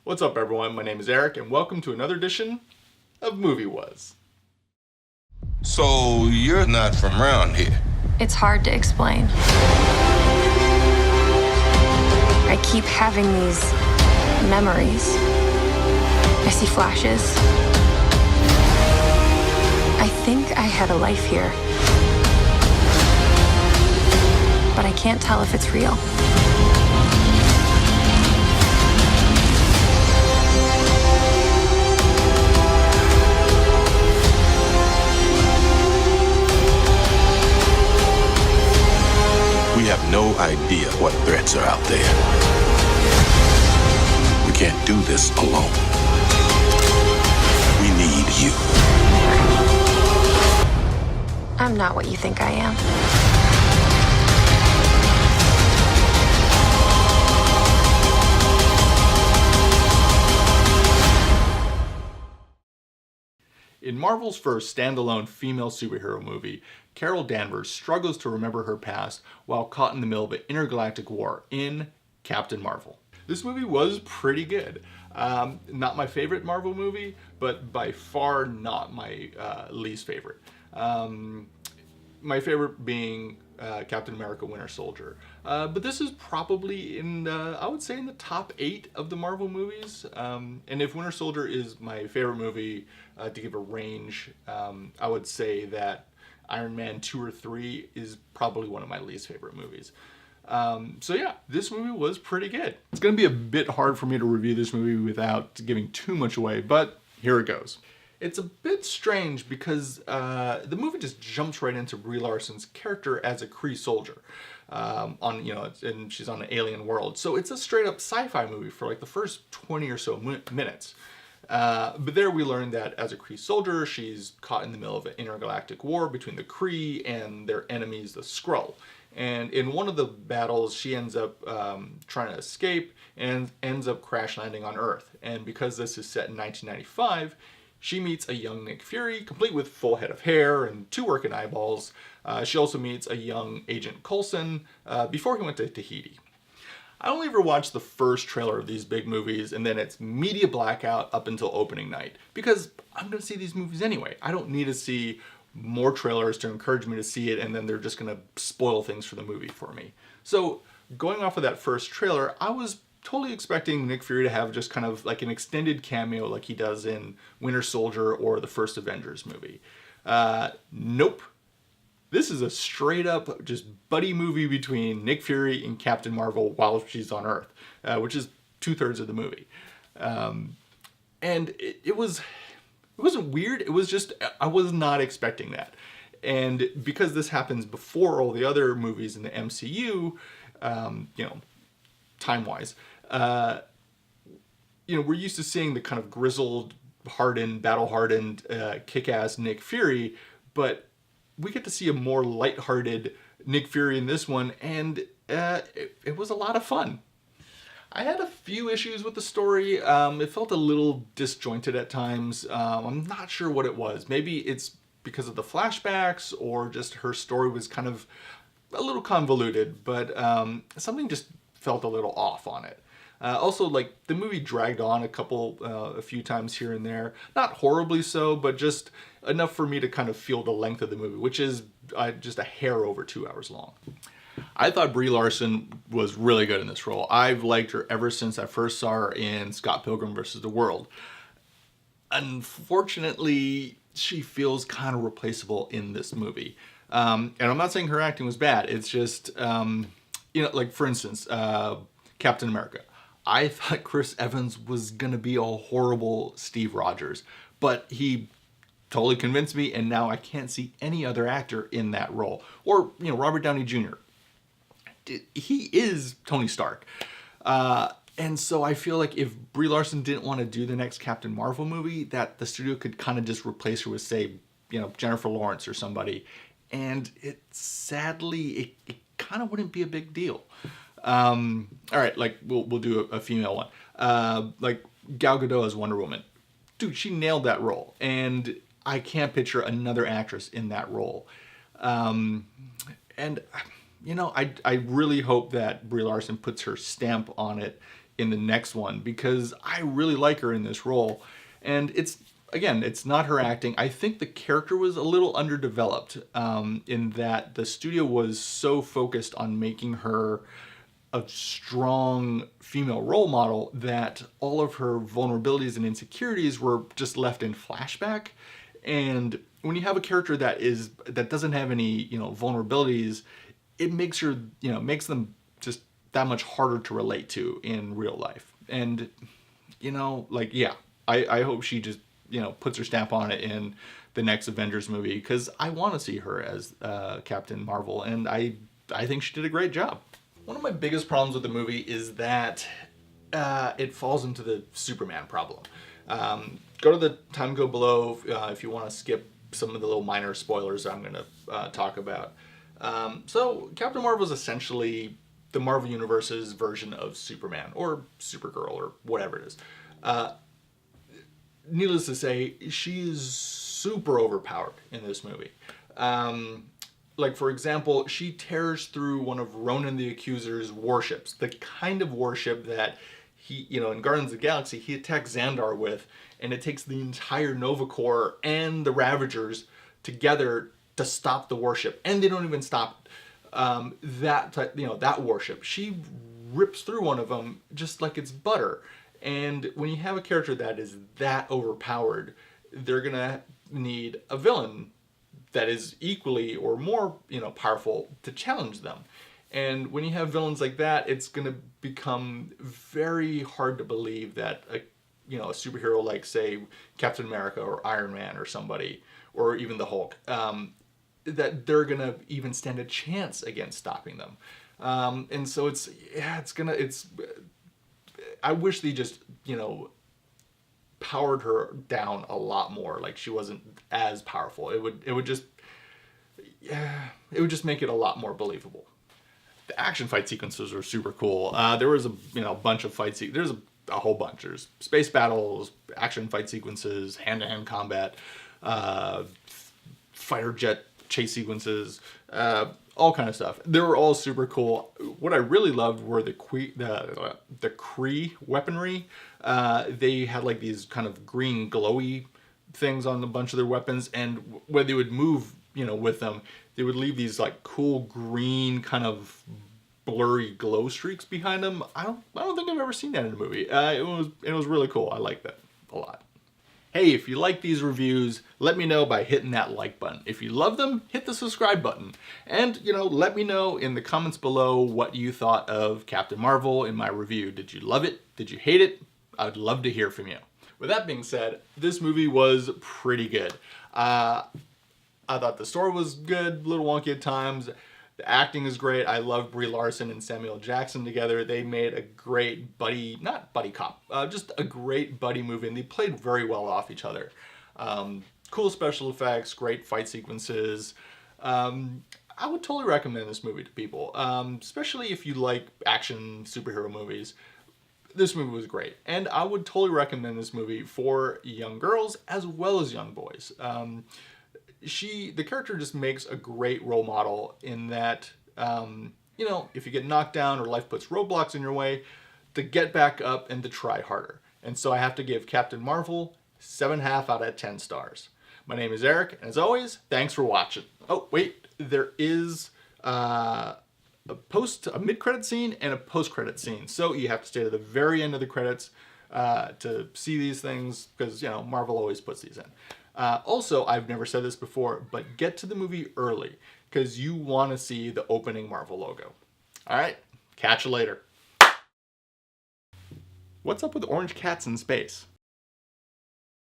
What's up, everyone? My name is Eric, and welcome to another edition of Movie Was. So you're not from around here? It's hard to explain. I keep having these memories. I see flashes. I think I had a life here. But I can't tell if it's real. We have no idea what threats are out there. We can't do this alone. We need you. I'm not what you think I am. In Marvel's first standalone female superhero movie, Carol Danvers struggles to remember her past while caught in the middle of an intergalactic war in Captain Marvel. This movie was pretty good. Not my favorite Marvel movie, but by far not my least favorite. My favorite being Captain America Winter Soldier. But this is probably in, I would say, in the top 8 of the Marvel movies. And if Winter Soldier is my favorite movie, to give a range, I would say that Iron Man 2 or 3 is probably one of my least favorite movies. So yeah, this movie was pretty good. It's going to be a bit hard for me to review this movie without giving too much away, but here it goes. It's a bit strange because the movie just jumps right into Brie Larson's character as a Kree soldier, and she's on an alien world. So it's a straight up sci-fi movie for like the first 20 or so minutes. But there we learn that as a Kree soldier, she's caught in the middle of an intergalactic war between the Kree and their enemies, the Skrull. And in one of the battles, she ends up trying to escape and ends up crash landing on Earth. And because this is set in 1995, she meets a young Nick Fury, complete with full head of hair and 2 working eyeballs. She also meets a young Agent Coulson before he went to Tahiti. I only ever watched the first trailer of these big movies, and then it's media blackout up until opening night, because I'm going to see these movies anyway. I don't need to see more trailers to encourage me to see it, and then they're just going to spoil things for the movie for me. So going off of that first trailer, I was totally expecting Nick Fury to have just kind of like an extended cameo like he does in Winter Soldier or the first Avengers movie. Nope. This is a straight up just buddy movie between Nick Fury and Captain Marvel while she's on Earth, which is 2/3 of the movie. And it wasn't weird. It was just, I was not expecting that. And because this happens before all the other movies in the MCU, time-wise, we're used to seeing the kind of grizzled, hardened, battle-hardened, kick-ass Nick Fury, but we get to see a more lighthearted Nick Fury in this one, and it was a lot of fun. I had a few issues with the story. It felt a little disjointed at times. I'm not sure what it was. Maybe it's because of the flashbacks, or just her story was kind of a little convoluted, but something just felt a little off on it. Also, like, the movie dragged on a few times here and there. Not horribly so, but just enough for me to kind of feel the length of the movie, which is just a hair over 2 hours long. I thought Brie Larson was really good in this role. I've liked her ever since I first saw her in Scott Pilgrim vs. the World. Unfortunately, she feels kind of replaceable in this movie. And I'm not saying her acting was bad. It's just, like, for instance, Captain America. I thought Chris Evans was going to be a horrible Steve Rogers, but he totally convinced me, and now I can't see any other actor in that role. Or, Robert Downey Jr. He is Tony Stark. And so I feel like if Brie Larson didn't want to do the next Captain Marvel movie, that the studio could kind of just replace her with, say, Jennifer Lawrence or somebody. And sadly, it kind of wouldn't be a big deal. All right, like, we'll do a female one. Like Gal Gadot as Wonder Woman. Dude, she nailed that role. And I can't picture another actress in that role. And, I really hope that Brie Larson puts her stamp on it in the next one because I really like her in this role. And it's not her acting. I think the character was a little underdeveloped in that the studio was so focused on making her a strong female role model that all of her vulnerabilities and insecurities were just left in flashback. And when you have a character that doesn't have any, vulnerabilities, it makes them just that much harder to relate to in real life. And, I hope she just, puts her stamp on it in the next Avengers movie because I want to see her as Captain Marvel, and I think she did a great job. One of my biggest problems with the movie is that it falls into the Superman problem. Go to the time go below if you want to skip some of the little minor spoilers I'm going to talk about. So Captain Marvel is essentially the Marvel Universe's version of Superman or Supergirl or whatever it is. Needless to say, she is super overpowered in this movie. For example, she tears through one of Ronan the Accuser's warships, the kind of warship that he, in Guardians of the Galaxy, he attacks Xandar with, and it takes the entire Nova Corps and the Ravagers together to stop the warship, and they don't even stop that warship. She rips through one of them just like it's butter. And when you have a character that is that overpowered, they're gonna need a villain that is equally or more, powerful to challenge them. And when you have villains like that, it's gonna become very hard to believe that a superhero like, say, Captain America or Iron Man or somebody, or even the Hulk, that they're gonna even stand a chance against stopping them. And so I wish they just, powered her down a lot more. Like, she wasn't as powerful. It would just make it a lot more believable. The action fight sequences are super cool. There was a bunch of fight there's a whole bunch. There's space battles, action fight sequences, hand-to-hand combat, fighter jet chase sequences, all kind of stuff. They were all super cool. What I really loved were the Kree weaponry. They had like these kind of green glowy things on a bunch of their weapons, and when they would move, with them, they would leave these like cool green kind of blurry glow streaks behind them. I don't think I've ever seen that in a movie. It was really cool. I like that a lot. Hey, if you like these reviews, let me know by hitting that like button. If you love them, hit the subscribe button. And, let me know in the comments below what you thought of Captain Marvel in my review. Did you love it? Did you hate it? I'd love to hear from you. With that being said, this movie was pretty good. I thought the story was good, a little wonky at times. The acting is great. I love Brie Larson and Samuel Jackson together. They made a great not buddy cop, just a great buddy movie, and they played very well off each other. Cool special effects, great fight sequences. I would totally recommend this movie to people, especially if you like action superhero movies. This movie was great, and I would totally recommend this movie for young girls as well as young boys. The character just makes a great role model in that, if you get knocked down or life puts roadblocks in your way, to get back up and to try harder. And so I have to give Captain Marvel 7.5 out of 10 stars. My name is Eric, and as always, thanks for watching. Oh, wait, there is a mid-credit scene and a post-credit scene. So you have to stay to the very end of the credits to see these things, because, Marvel always puts these in. Also, I've never said this before, but get to the movie early because you want to see the opening Marvel logo. All right, catch you later. What's up with orange cats in space?